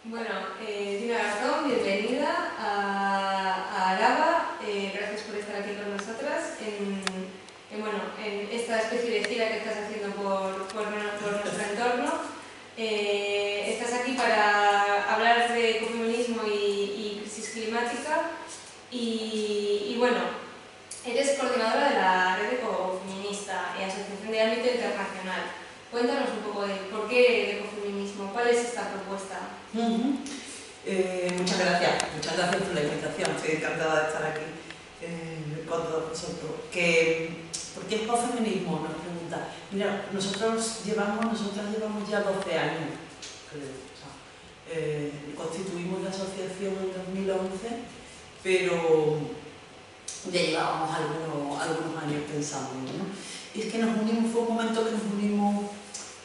Bueno, Dina Garzón, bienvenida a Araba. Gracias por estar aquí con nosotras en esta especie de gira que estás haciendo por nuestro entorno. Estás aquí para hablar de ecofeminismo y crisis climática y bueno, eres coordinadora de la Red Ecofeminista y Asociación de Ámbito Internacional. Cuéntanos un poco de por qué el ecofeminismo, cuál es esta propuesta. Muchas gracias por la invitación, estoy encantada de estar aquí con todos vosotros. ¿Por qué ecofeminismo? Nos pregunta. Mira, nosotras llevamos ya 12 años, creo. Constituimos la asociación en 2011, pero ya llevábamos algunos años pensando, ¿no? Y es que fue un momento que nos unimos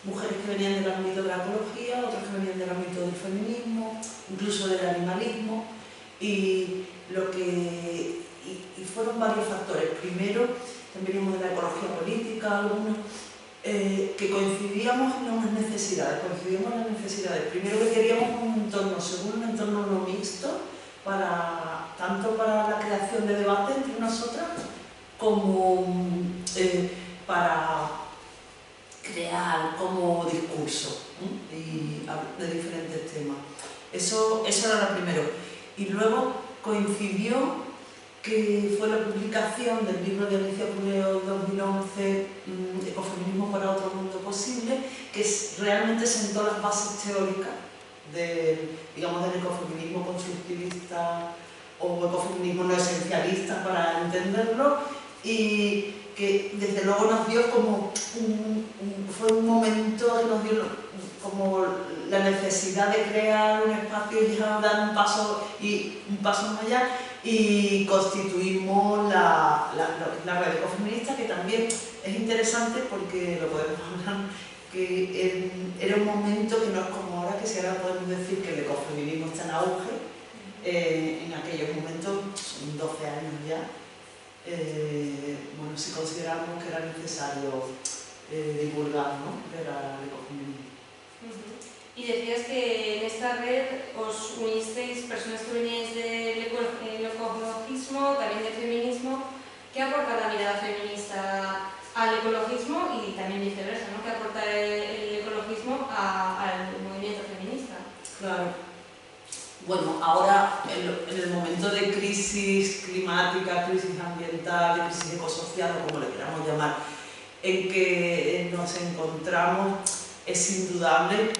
mujeres que venían del ámbito de la ecología, otras que venían del ámbito del feminismo, incluso del animalismo, y fueron varios factores. Primero, también veníamos de la ecología política, algunos, que coincidíamos en unas necesidades, Primero que queríamos un entorno seguro, un entorno no mixto, tanto para la creación de debate entre nosotras, como para crear como discurso de diferentes temas. Eso era lo primero. Y luego coincidió que fue la publicación del libro de Alicia Puleo 2011, Ecofeminismo para otro mundo posible, que realmente sentó las bases teóricas del ecofeminismo constructivista o ecofeminismo no esencialista, para entenderlo, y que desde luego nos dio fue un momento que nos dio como la necesidad de crear un espacio y dar un paso más allá, y constituimos la red ecofeminista, que también es interesante porque lo podemos hablar, que era un momento que no es como ahora, que si ahora podemos decir que el ecofeminismo está en auge. En aquellos momentos, son 12 años ya, si consideramos que era necesario divulgar, ¿no?, era el ecofeminismo. Y decías que en esta red os unisteis personas que veníais del ecologismo, también del feminismo. ¿Qué aporta la mirada feminista al ecologismo y también viceversa, ¿no? ¿Qué aporta el ecologismo al movimiento feminista? Claro. Bueno, ahora en el momento de crisis climática, crisis ambiental, de crisis ecosocial, o como le queramos llamar, en que nos encontramos, es indudable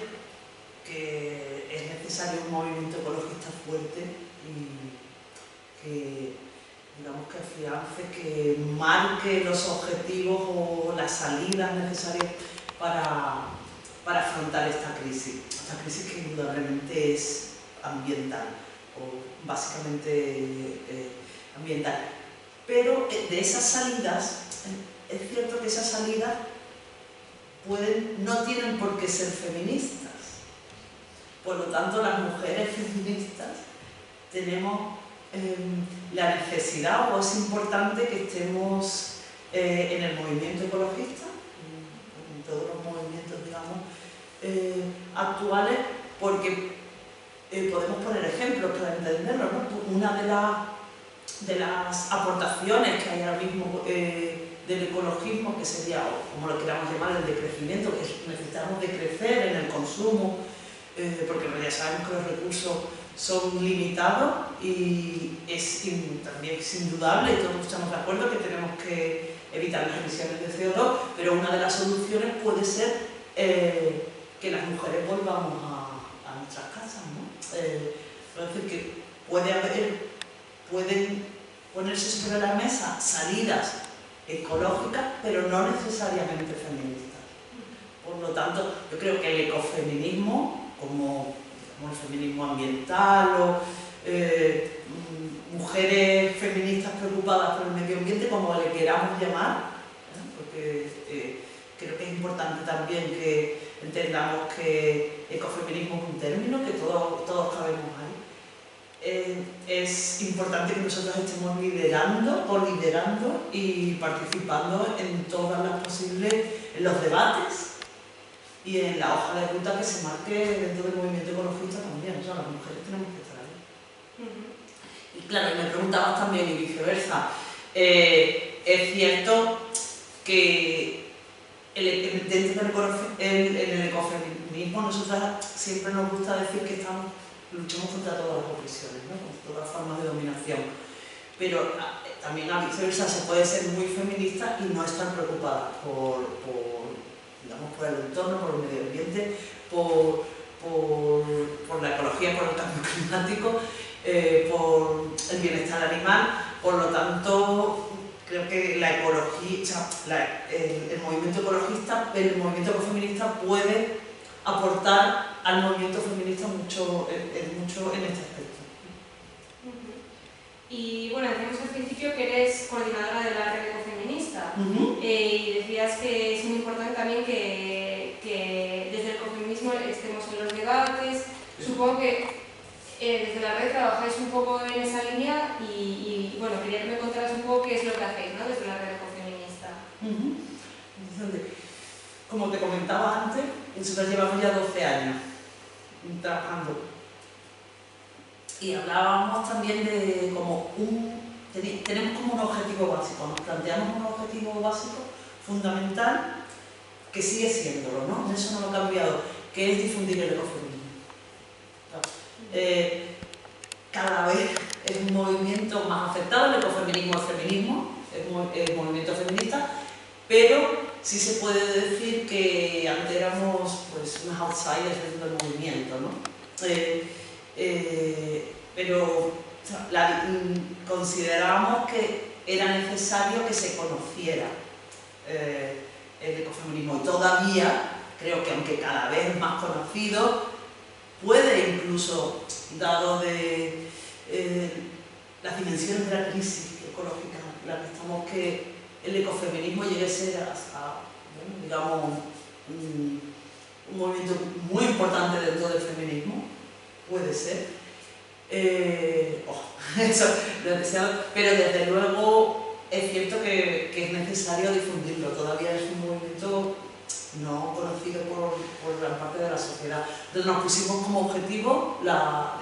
que es necesario un movimiento ecologista fuerte y que afiance, que marque los objetivos o las salidas necesarias para afrontar esta crisis que indudablemente es ambiental, o básicamente ambiental. Pero de esas salidas, es cierto que esas salidas no tienen por qué ser feministas. Por lo tanto, las mujeres feministas tenemos la necesidad, o es importante que estemos en el movimiento ecologista, en todos los movimientos, actuales, porque podemos poner ejemplos para entenderlo, ¿no? Una de las aportaciones que hay ahora mismo del ecologismo, que sería, o como lo queramos llamar, el decrecimiento, que necesitamos decrecer en el consumo, porque ya sabemos que los recursos son limitados, y también es indudable, y todos estamos de acuerdo, que tenemos que evitar las emisiones de CO2, pero una de las soluciones puede ser que las mujeres volvamos a nuestras casas, ¿no? Es decir, que pueden ponerse sobre la mesa salidas ecológicas, pero no necesariamente feministas. Por lo tanto, yo creo que el ecofeminismo, como el feminismo ambiental, o mujeres feministas preocupadas por el medio ambiente, como le queramos llamar, porque creo que es importante también que entendamos que ecofeminismo es un término, que todos cabemos ahí. Es importante que nosotros estemos liderando y participando en todas las posibles, en los debates, y en la hoja de ruta que se marque dentro del movimiento ecologista también, o sea, las mujeres tenemos que estar ahí. Y claro, y me preguntabas también, y viceversa, es cierto que dentro del ecofeminismo nosotras siempre nos gusta decir que luchamos contra todas las opresiones, ¿no? Contra todas las formas de dominación, pero también a viceversa se puede ser muy feminista y no estar preocupada digamos, por el entorno, por el medio ambiente, por la ecología, por el cambio climático, por el bienestar animal. Por lo tanto, creo que la ecología, o sea, el movimiento ecologista, el movimiento ecofeminista puede aportar al movimiento feminista mucho en este aspecto. Y bueno, decíamos al principio que eres coordinadora de la red ecofeminista y decías que es muy importante también que desde el ecofeminismo estemos en los debates. Supongo que desde la red trabajáis un poco en esa línea y bueno, quería que me contaras un poco qué es lo que hacéis, ¿no? Desde la red ecofeminista. Entonces, como te comentaba antes, nosotros llevamos ya 12 años trabajando. Y hablábamos también de tenemos como un objetivo básico, nos planteamos un objetivo básico fundamental que sigue siéndolo, ¿no? Eso no lo ha cambiado, que es difundir el ecofeminismo. Cada vez es un movimiento más aceptado, el ecofeminismo, el feminismo, es un movimiento feminista, pero sí se puede decir que antes éramos pues, unos outsiders dentro del movimiento, ¿no? Pero considerábamos que era necesario que se conociera el ecofeminismo y todavía creo que aunque cada vez más conocido, puede incluso, dado de las dimensiones de la crisis ecológica en la que estamos, que el ecofeminismo llegue a ser bueno, digamos, un movimiento muy importante dentro del feminismo, puede ser. Eso lo deseado, pero desde luego es cierto que es necesario difundirlo, todavía es un movimiento no conocido por gran parte de la sociedad. Entonces nos pusimos como objetivo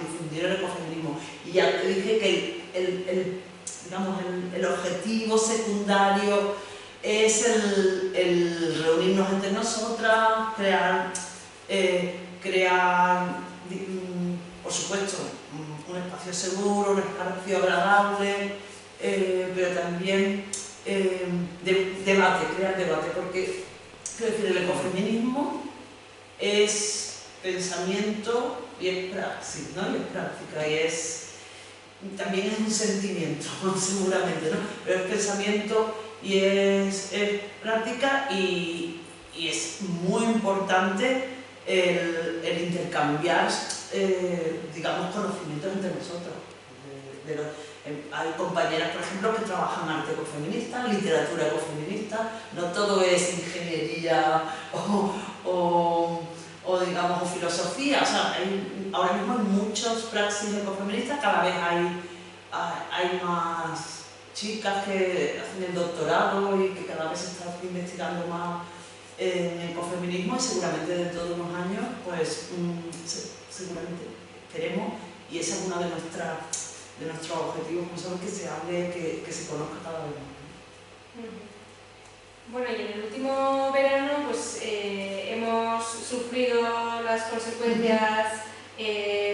difundir el ecofeminismo y ya te dije que el objetivo secundario es el reunirnos entre nosotras, crear por supuesto, un espacio seguro, un espacio agradable, pero también crear debate, porque quiero decir, el ecofeminismo es pensamiento y es praxis, ¿no? Y es práctica, y también es un sentimiento, seguramente, ¿no? Pero es pensamiento y es práctica y es muy importante el intercambiar, digamos, conocimientos entre nosotros. Hay compañeras, por ejemplo, que trabajan arte ecofeminista, literatura ecofeminista, no todo es ingeniería o digamos, o filosofía. O sea, ahora mismo hay muchos praxis ecofeministas, cada vez hay más chicas que hacen el doctorado y que cada vez se está investigando más en ecofeminismo, y seguramente dentro de unos años, pues seguramente esperemos, y esa es una de nuestros objetivos, como sabes, que se hable, que se conozca cada vez más. Bueno, y en el último verano pues hemos sufrido las consecuencias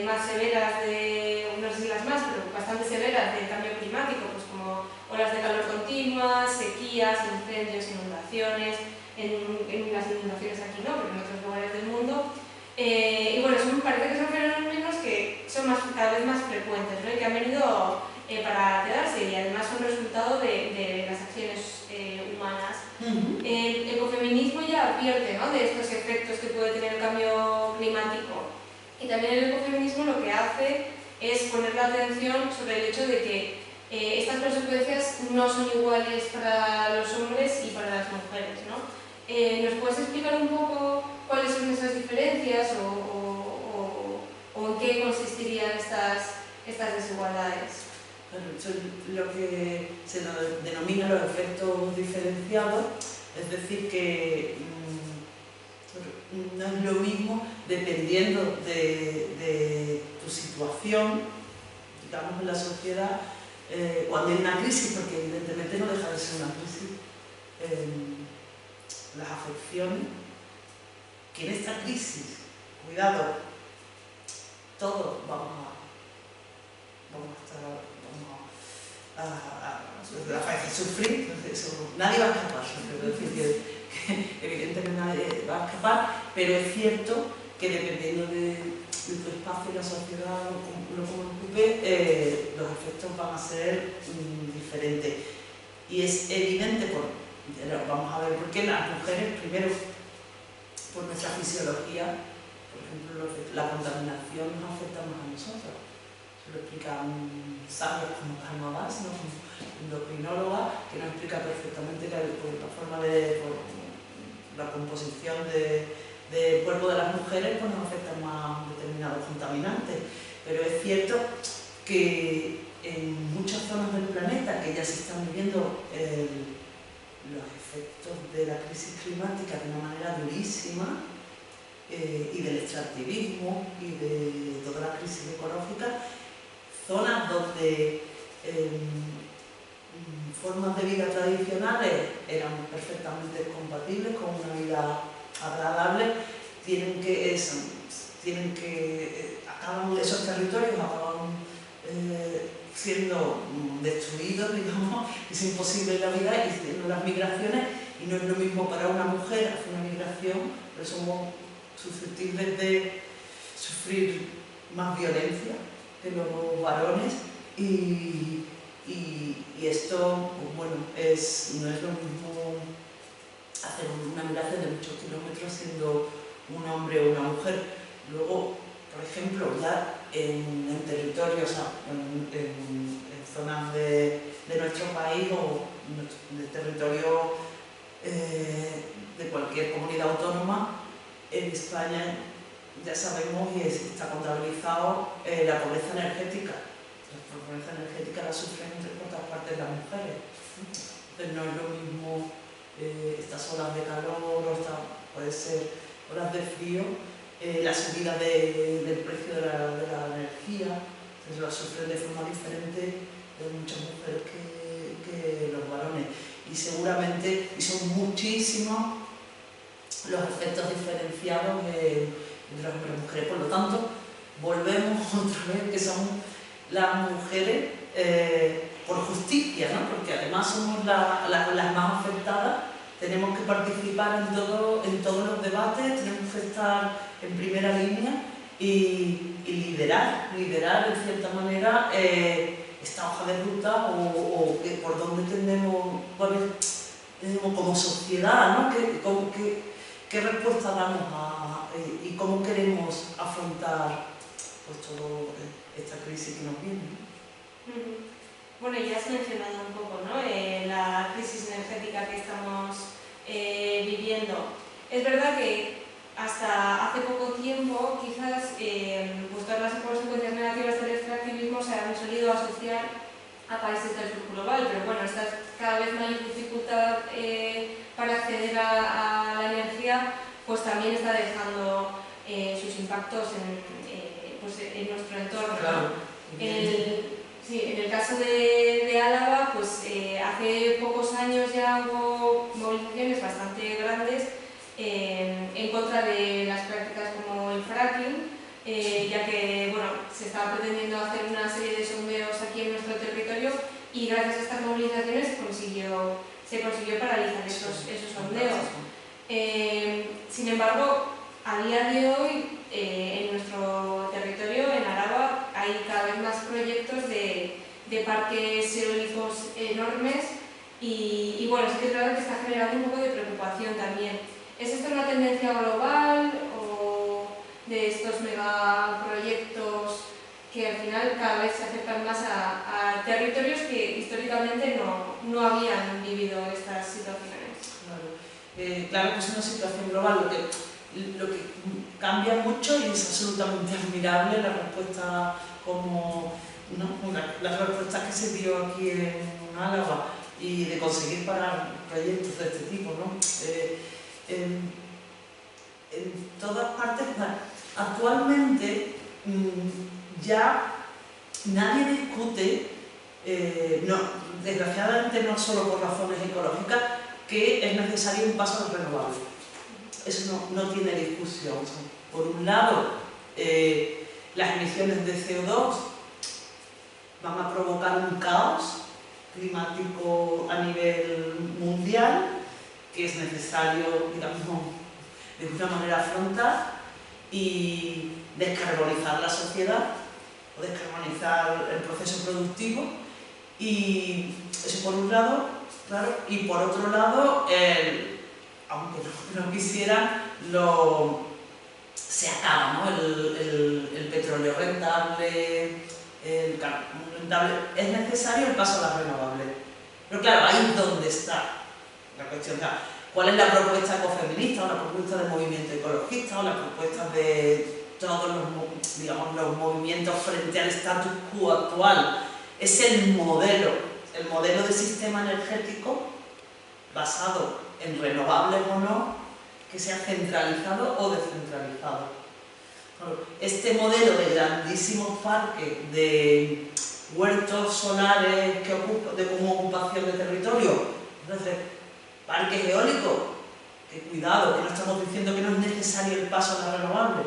más severas no sé si las más, pero bastante severas del cambio climático, pues como olas de calor continuas, sequías, incendios, inundaciones, en las inundaciones aquí no, pero en otros lugares del mundo. Y bueno, parece que son fenómenos que son cada vez más frecuentes, ¿no? Y que han venido para quedarse y además son resultado de las acciones humanas. El ecofeminismo ya advierte, ¿no?, de estos efectos que puede tener el cambio climático, y también el ecofeminismo lo que hace es poner la atención sobre el hecho de que estas consecuencias no son iguales para los hombres y para las mujeres, ¿no? ¿Nos puedes explicar un poco cuáles son esas diferencias o en qué consistirían estas desigualdades? Bueno, eso es lo que se denomina los efectos diferenciados, es decir, que no es lo mismo dependiendo de tu situación, digamos, en la sociedad, cuando hay una crisis, porque evidentemente no deja de ser una crisis, las afecciones, que en esta crisis, cuidado, todos vamos a sufrir, nadie va a escapar, quiero decir que evidentemente nadie va a escapar, pero es cierto que dependiendo de tu espacio en la sociedad, lo como ocupe, los efectos van a ser diferentes. Y es evidente, vamos a ver por qué las mujeres, primero, por nuestra fisiología, por ejemplo, la contaminación nos afecta más a nosotros. Se lo explican sabios como Calmabás, ¿no? Endocrinóloga, que nos explica perfectamente que por la forma por la composición del cuerpo de las mujeres pues nos afectan más determinados contaminantes. Pero es cierto que en muchas zonas del planeta que ya se están viviendo los efectos de la crisis climática de una manera durísima, y del extractivismo y de toda la crisis ecológica, zonas donde formas de vida tradicionales eran perfectamente compatibles con una vida agradable, acaban esos territorios acaban siendo destruidos, digamos, es imposible la vida y siendo las migraciones, y no es lo mismo para una mujer hacer una migración, pero somos susceptibles de sufrir más violencia que los varones, y esto, pues bueno, no es lo mismo hacer una migración de muchos kilómetros siendo un hombre o una mujer. Luego, por ejemplo, ya en territorios, en zonas de nuestro país o de territorio de cualquier comunidad autónoma, en España ya sabemos y está contabilizado la pobreza energética. La pobreza energética la sufren en otras partes las mujeres. Entonces no es lo mismo estas olas de calor o puede ser olas de frío, la subida del precio de la energía, entonces la sufren de forma diferente muchas mujeres que los varones. Y seguramente, y son muchísimos los efectos diferenciados entre los hombres y las mujeres. Por lo tanto, volvemos otra vez que somos las mujeres por justicia, ¿no? Porque además somos las más afectadas, tenemos que participar en todos los debates, tenemos que estar en primera línea y liderar de cierta manera esta hoja de ruta o por dónde tendemos como sociedad, ¿no? ¿Qué respuesta damos y cómo queremos afrontar pues, toda esta crisis que nos viene? Bueno, ya has mencionado un poco, ¿no? La crisis energética que estamos viviendo. Es verdad que hasta hace poco tiempo quizás pues todas las consecuencias negativas del extractivismo se han solido asociar a países del sur global, pero bueno, esta cada vez mayor dificultad para acceder a la energía pues también está dejando sus impactos en nuestro entorno. Claro. En el caso de Álava, pues hace pocos años ya hubo movilizaciones bastante grandes en contra de las prácticas como el fracking, ya que bueno, se estaba pretendiendo hacer una serie de sondeos aquí en nuestro territorio y gracias a estas movilizaciones se consiguió paralizar esos sondeos. Sin embargo, a día de hoy en nuestro territorio, en Araba, hay cada vez más proyectos de parques eólicos enormes y bueno, sí que es verdad que está generando un poco de preocupación también. ¿Es esto una tendencia global o de estos megaproyectos que al final cada vez se acercan más a territorios que históricamente no habían vivido estas situaciones? Claro que es una situación global, lo que cambia mucho y es absolutamente admirable la respuesta las respuestas que se dio aquí en Álava y de conseguir parar proyectos de este tipo, ¿no? en todas partes. Actualmente ya nadie discute, desgraciadamente no solo por razones ecológicas, que es necesario un paso a lo renovable. Eso no tiene discusión. Por un lado, las emisiones de CO2 van a provocar un caos climático a nivel mundial que es necesario, digamos, de una manera afrontar y descarbonizar la sociedad o descarbonizar el proceso productivo, y eso por un lado, claro, y por otro lado, aunque no quisieran, se acaba, ¿no? El petróleo rentable, el carbón rentable. Es necesario el paso a las renovables. Pero claro, ahí es donde está la cuestión. ¿Cuál es la propuesta ecofeminista o la propuesta del movimiento ecologista o la propuesta de todos los, digamos, los movimientos frente al status quo actual? Es el modelo de sistema energético basado en renovables o no, que sea centralizado o descentralizado. Este modelo de grandísimos parques, de huertos solares como ocupación de territorio, entonces, parques eólicos, que cuidado, que no estamos diciendo que no es necesario el paso a las renovables,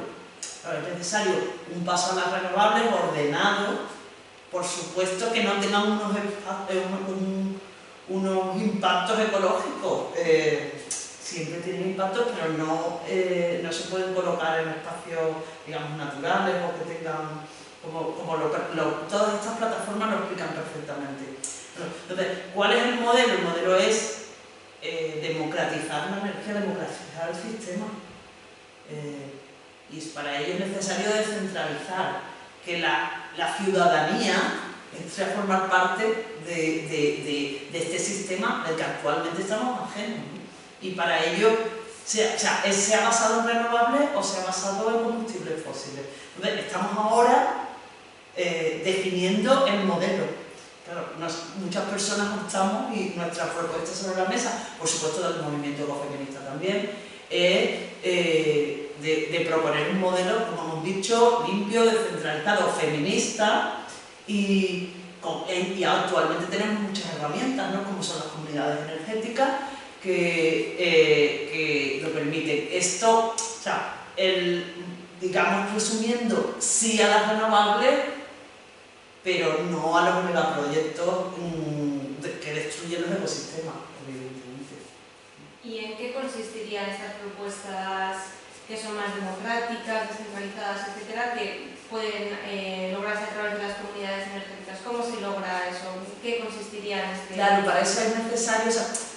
pero es necesario un paso a las renovables ordenado, por supuesto que no tengan unos impactos ecológicos. Siempre tienen impactos, pero no se pueden colocar en espacios, digamos, naturales o que tengan, todas estas plataformas lo explican perfectamente. Entonces, ¿cuál es el modelo? El modelo es democratizar la energía, democratizar el sistema. Y para ello es necesario descentralizar, que la ciudadanía entre a formar parte de este sistema del que actualmente estamos ajenos, ¿no? Y para ello, sea basado en renovables o sea basado en combustibles fósiles. Entonces, estamos ahora definiendo el modelo. Claro, muchas personas optamos, y nuestra propuesta sobre la mesa, por supuesto del movimiento ecofeminista también, es de proponer un modelo, como hemos dicho, limpio, descentralizado, feminista, y actualmente tenemos muchas herramientas, ¿no? Como son las comunidades energéticas, que lo permiten. Esto, digamos, resumiendo, sí a las renovables, pero no a los megaproyectos que destruyen los ecosistemas, evidentemente. ¿Y en qué consistirían estas propuestas que son más democráticas, descentralizadas, etcétera, que pueden lograrse a través de las comunidades energéticas? ¿Cómo se logra eso? ¿En qué consistiría en este...? Claro, para eso es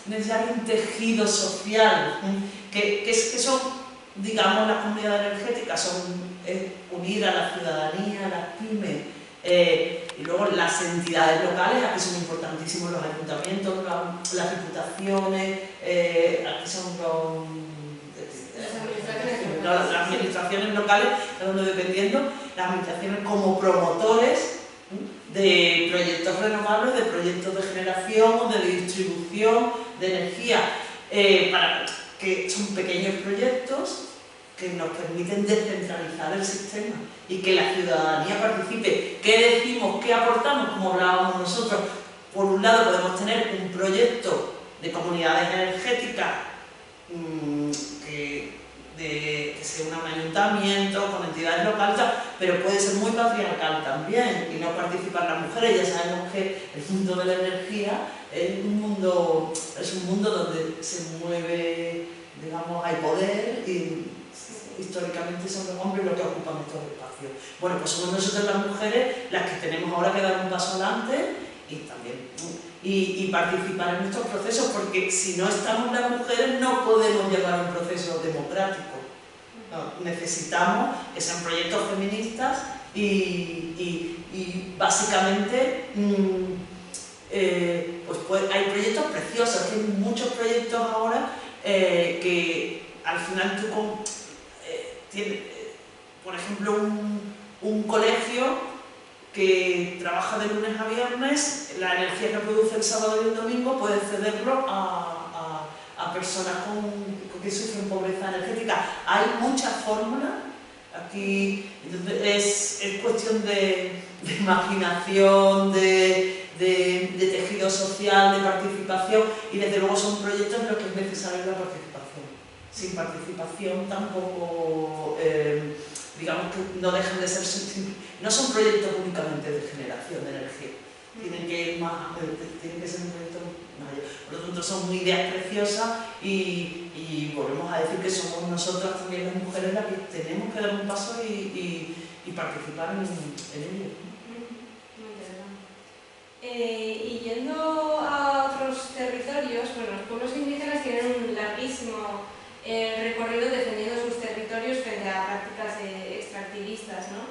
necesario un tejido social, que son, digamos, las comunidades energéticas, son unir a la ciudadanía, a las pymes, y luego las entidades locales, aquí son importantísimos los ayuntamientos, las diputaciones, aquí son las administraciones locales, dependiendo, las administraciones como promotores de proyectos renovables, de proyectos de generación o de distribución de energía, que son pequeños proyectos que nos permiten descentralizar el sistema y que la ciudadanía participe. ¿Qué decimos? ¿Qué aportamos? Como hablábamos nosotros, por un lado podemos tener un proyecto de comunidades energéticas que se una un ayuntamiento con entidades locales, pero puede ser muy patriarcal también y no participan las mujeres. Ya sabemos que el mundo de la energía es un mundo donde se mueve, digamos, hay poder, y históricamente son los hombres los que ocupan estos espacios. Bueno, pues somos nosotros las mujeres las que tenemos ahora que dar un paso adelante y participar en estos procesos, porque si no estamos las mujeres no podemos llevar un proceso democrático. No, necesitamos que sean proyectos feministas y básicamente pues hay proyectos preciosos, hay muchos proyectos ahora que al final tienes, por ejemplo, un colegio que trabaja de lunes a viernes, la energía que produce el sábado y el domingo puede cederlo a a personas que sufren pobreza energética. Hay muchas fórmulas. Aquí es cuestión de imaginación, de tejido social, de participación, y desde luego son proyectos en los que es necesaria la participación. Sin participación tampoco, digamos que no dejan de ser, no son proyectos únicamente de generación de energía, tienen que ir más, tienen que ser un proyecto mayor. Por lo tanto son ideas preciosas y volvemos a decir que somos nosotras también las mujeres las que tenemos que dar un paso y participar en ello. Y yendo a otros territorios, bueno, los pueblos indígenas tienen un larguísimo recorrido defendiendo sus territorios frente a prácticas extractivistas, ¿no?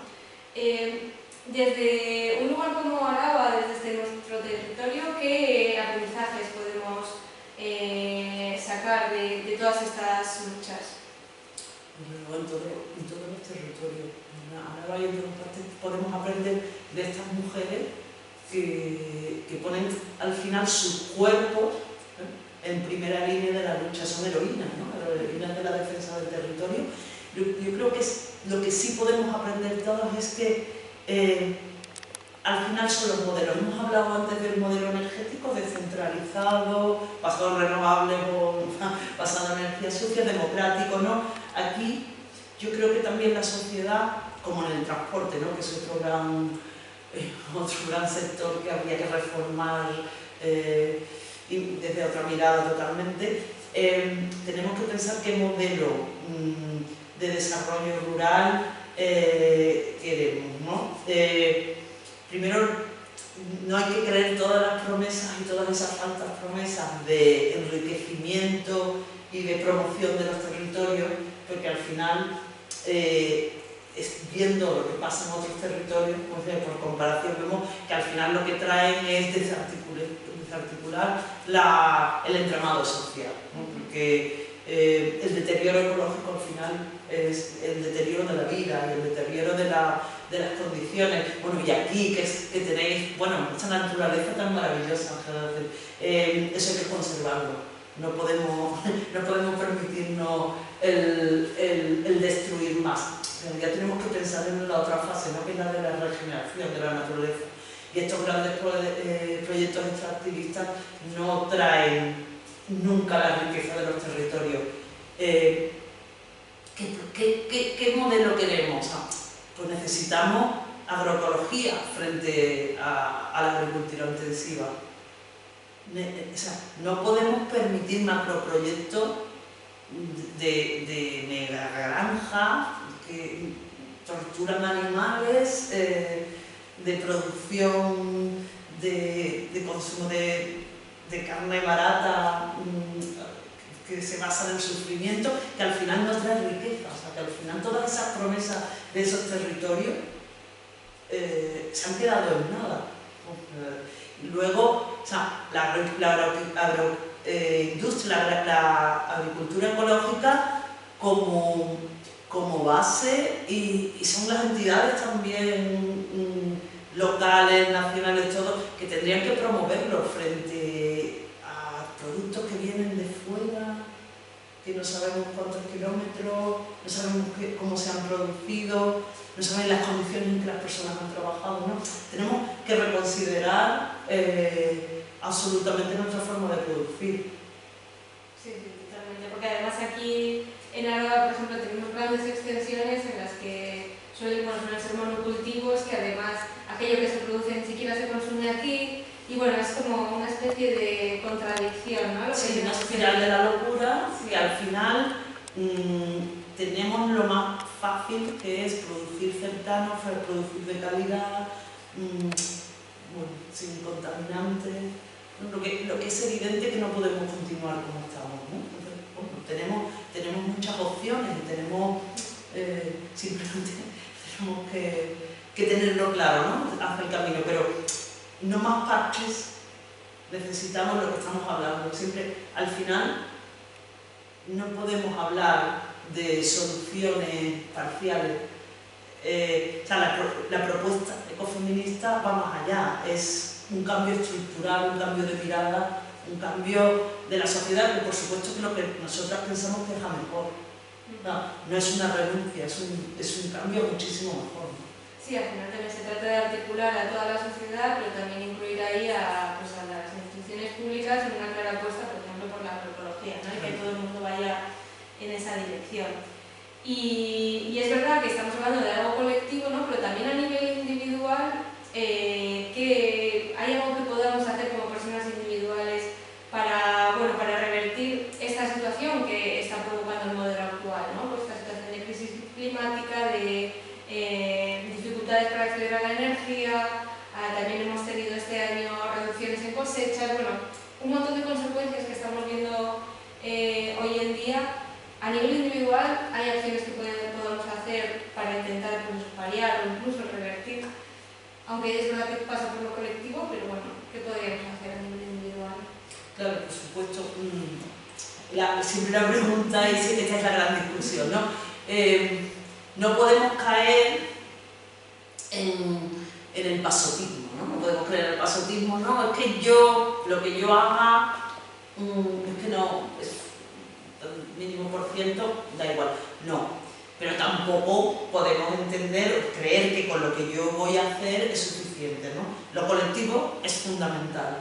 Desde un lugar como Araba, desde nuestro territorio, ¿qué aprendizajes podemos sacar de todas estas luchas? En todos los territorios. En Araba y en todas partes podemos aprender de estas mujeres que ponen al final sus cuerpos en primera línea de la lucha, son heroínas, ¿no? Heroínas de la defensa del territorio. Yo creo que lo que sí podemos aprender todos es que al final son los modelos. Hemos hablado antes del modelo energético descentralizado, basado en renovables o basado en energía sucia, democrático, ¿no? Aquí yo creo que también la sociedad, como en el transporte, ¿no? Que es otro gran sector que habría que reformar desde otra mirada totalmente, tenemos que pensar qué modelo de desarrollo rural queremos, ¿no? Primero, no hay que creer todas las promesas y todas esas falsas promesas de enriquecimiento y de promoción de los territorios, porque al final viendo lo que pasa en otros territorios, pues por comparación vemos que al final lo que traen es desarticular el entramado social, ¿no? Porque el deterioro ecológico al final es el deterioro de la vida y el deterioro de las condiciones. Bueno, y aquí que tenéis, bueno, esta naturaleza tan maravillosa, eso hay que conservarlo. No podemos permitirnos el destruir más. En realidad tenemos que pensar en la otra fase, ¿no? Que es la de la regeneración de la naturaleza. Y estos grandes proyectos extractivistas no traen nunca la riqueza de los territorios. ¿Qué modelo queremos? Pues necesitamos agroecología frente a la agricultura intensiva. O sea, no podemos permitir macroproyectos de megagranja que torturan animales, de producción, de consumo de carne barata, que se basa en el sufrimiento, que al final no trae riqueza. O sea, que al final todas esas promesas de esos territorios se han quedado en nada. Luego, o sea, la agricultura ecológica como base y son las entidades también locales, nacionales, todo, que tendrían que promoverlo frente a productos que vienen de fuera, que no sabemos cuántos kilómetros, no sabemos cómo se han producido, no sabemos las condiciones en que las personas han trabajado, ¿no? Tenemos que reconsiderar absolutamente nuestra forma de producir. Sí, totalmente, porque además aquí en Araba, por ejemplo, tenemos grandes extensiones en las que suelen ser monocultivos, que además aquello que se produce ni siquiera se consume aquí, y bueno, es como una especie de contradicción, ¿no? Sí, una espiral de la locura, y al final tenemos lo más fácil, que es producir cercano, producir de calidad, bueno, sin contaminantes. Lo que es evidente que no podemos continuar como estamos, ¿no? Entonces, bueno, tenemos muchas opciones y simplemente tenemos que tenerlo claro, ¿no? Hacia el camino, pero no más parches, necesitamos lo que estamos hablando. Siempre, al final, no podemos hablar de soluciones parciales. O sea, la propuesta ecofeminista va más allá, es un cambio estructural, un cambio de mirada un cambio de la sociedad que por supuesto que lo que nosotras pensamos que es a mejor. No es una renuncia, es un cambio muchísimo mejor. Sí, al final también se trata de articular a toda la sociedad, pero también incluir ahí a las instituciones públicas en una clara apuesta, por ejemplo, por la agroecología, ¿no? Y que todo el mundo vaya en esa dirección. Y es verdad que estamos hablando de algo colectivo, ¿no? Pero también a nivel individual, que hay algo que podamos hacer como personas individuales para revertir esta situación que está provocando el modelo actual, ¿no? Pues esta situación de crisis climática, de dificultades para acceder a la energía, también hemos tenido este año reducciones en cosechas, bueno, un montón de consecuencias que estamos viendo hoy en día. A nivel individual hay acciones que podamos hacer para intentar pues, paliar o incluso revertir, aunque es verdad que pasa por lo colectivo, pero bueno, ¿qué podríamos hacer a nivel individual? Claro, por supuesto, siempre la pregunta y esta es la gran discusión, ¿no? No podemos caer en el pasotismo, ¿no? No podemos creer en el pasotismo, no, es que lo que yo haga, es que no, es mínimo por ciento, da igual, no. Pero tampoco podemos entender o creer que con lo que yo voy a hacer es suficiente, ¿no? Lo colectivo es fundamental.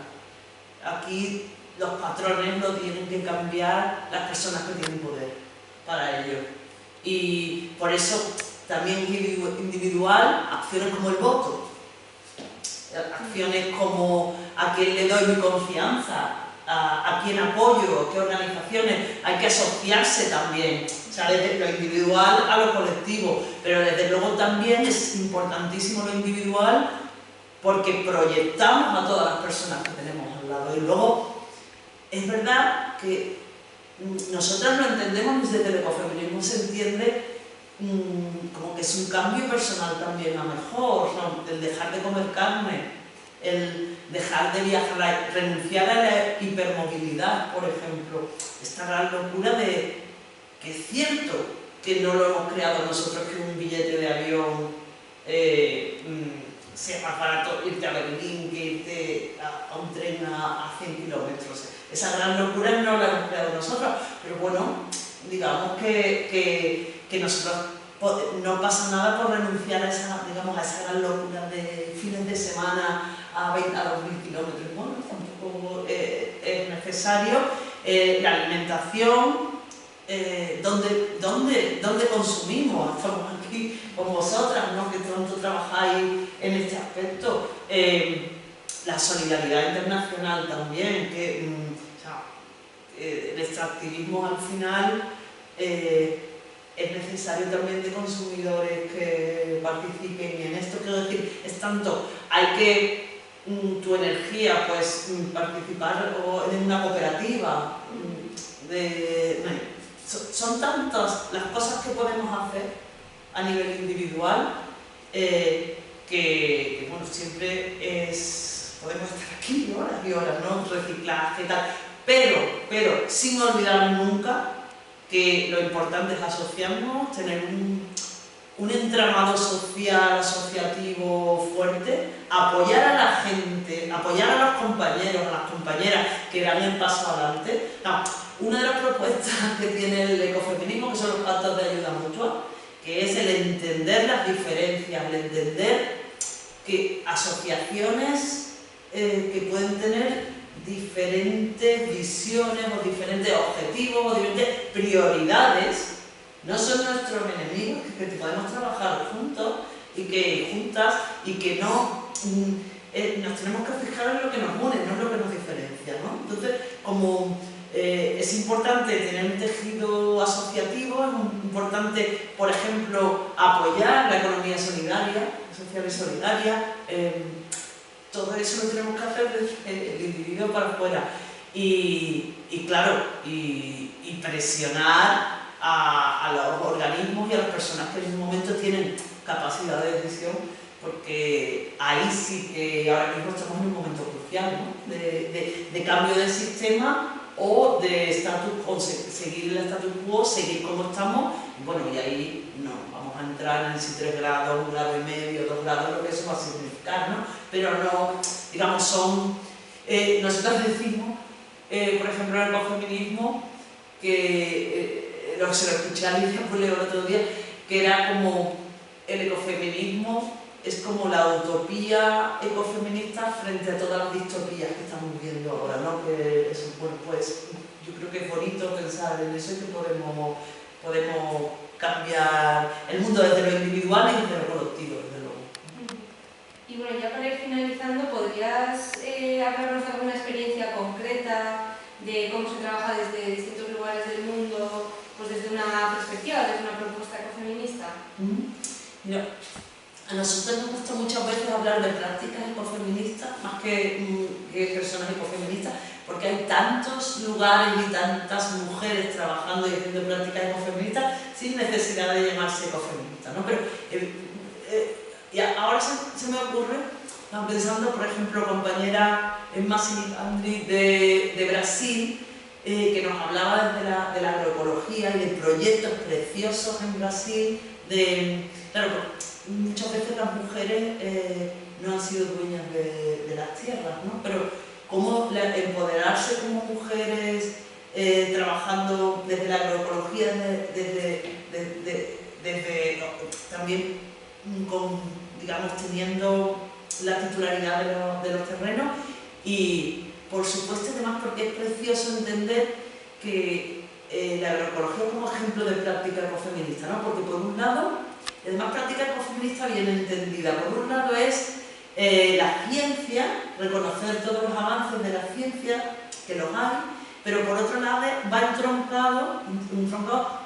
Aquí los patrones lo tienen que cambiar las personas que tienen poder para ello. Y por eso también individual, acciones como el voto, acciones como a quién le doy mi confianza, a quién apoyo, qué organizaciones, hay que asociarse también, o sea, desde lo individual a lo colectivo, pero desde luego también es importantísimo lo individual porque proyectamos a todas las personas que tenemos al lado. Y luego, es verdad que nosotras lo entendemos desde el ecofeminismo, se entiende como que es un cambio personal también a mejor, ¿no? El dejar de comer carne, el dejar de viajar, renunciar a la hipermovilidad, por ejemplo, esta gran locura de que es cierto que no lo hemos creado nosotros, que un billete de avión sea más barato irte a Berlín que irte a un tren a 100 kilómetros. Esa gran locura no la hemos creado nosotros, pero bueno, digamos que nosotros no pasa nada por renunciar a esa gran locura de fines de semana a 2.000 kilómetros. Bueno, tampoco es necesario. La alimentación, ¿dónde consumimos? Estamos aquí con vosotras, ¿no? Que tanto trabajáis en este aspecto. La solidaridad internacional también, que el extractivismo al final es necesario también de consumidores que participen en esto. Quiero decir, es tanto, hay que tu energía, pues participar en una cooperativa. Son tantas las cosas que podemos hacer a nivel individual que bueno, siempre podemos estar aquí horas y horas, ¿no? Reciclaje y tal, pero sin olvidar nunca que lo importante es asociarnos, tener un entramado social, asociativo fuerte, apoyar a la gente, apoyar a los compañeros, a las compañeras que dan el paso adelante. No, una de las propuestas que tiene el ecofeminismo, que son los pactos de ayuda mutua, que es el entender las diferencias, el entender que asociaciones que pueden tener diferentes visiones o diferentes objetivos o diferentes prioridades no son nuestros enemigos, que podemos trabajar juntos y que juntas y que no nos tenemos que fijar en lo que nos une, no en lo que nos diferencia, ¿no? Entonces, como es importante tener un tejido asociativo, es importante, por ejemplo, apoyar la economía solidaria, social y solidaria, todo eso lo tenemos que hacer desde el individuo para afuera y claro, y presionar a los organismos y a las personas que en un momento tienen capacidad de decisión, porque ahí sí que ahora mismo estamos en un momento crucial, ¿no? de cambio del sistema o de seguir el status quo, seguir como estamos, y bueno, y ahí no vamos a entrar en si 3 grados, 1,5 grados, 2 grados, lo que eso va a significar, ¿no? Pero no, digamos, nosotros decimos por ejemplo, el ecofeminismo, que se lo escuché a Lidia Puleo el otro día, que era como el ecofeminismo es como la utopía ecofeminista frente a todas las distopías que estamos viendo ahora, ¿no? Que eso, bueno, pues yo creo que es bonito pensar en eso y que podemos cambiar el mundo desde lo individual y desde lo colectivo, desde luego. Y bueno, ya para ir finalizando, ¿podrías hablarnos de alguna experiencia concreta de cómo se trabaja desde distintos lugares del mundo, pues desde una perspectiva, desde una propuesta ecofeminista? Mira, a nosotros nos gusta muchas veces hablar de prácticas ecofeministas más que personas ecofeministas, porque hay tantos lugares y tantas mujeres trabajando y haciendo prácticas ecofeministas sin necesidad de llamarse ecofeministas, ¿no? Pero y ahora se me ocurre, pensando, por ejemplo, compañera Masi Andri de Brasil, que nos hablaba de la agroecología y de proyectos preciosos en Brasil, claro, muchas veces las mujeres no han sido dueñas de las tierras, ¿no? Pero cómo empoderarse como mujeres trabajando desde la agroecología, también digamos, teniendo la titularidad de los terrenos y, por supuesto, además porque es precioso entender que la agroecología como ejemplo de práctica ecofeminista, ¿no? Porque por un lado, además práctica ecofeminista bien entendida, por un lado es la ciencia, reconocer todos los avances de la ciencia, que los hay, pero por otro lado va entroncado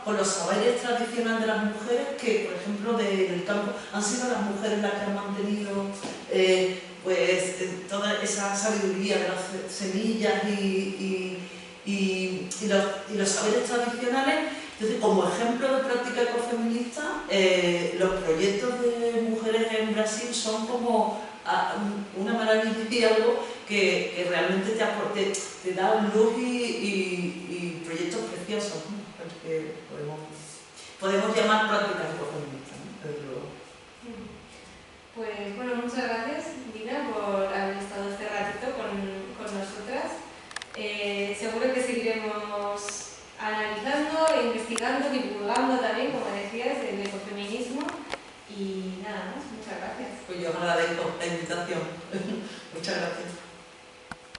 con los saberes tradicionales de las mujeres que, por ejemplo, del campo han sido las mujeres las que han mantenido pues toda esa sabiduría de las semillas y los saberes tradicionales. Entonces, como ejemplo de práctica ecofeminista, los proyectos de mujeres en Brasil son como una maravilla y algo que realmente te da luz y proyectos preciosos, ¿no? Que podemos llamar prácticas ecofeministas, ¿no? Desde luego. Pues bueno, muchas gracias, Dina, por haber estado este ratito con nosotras. Seguro que seguiremos analizando, investigando, divulgando también, como decías, el ecofeminismo. Y nada más, muchas gracias. Pues yo agradezco la invitación. Muchas gracias.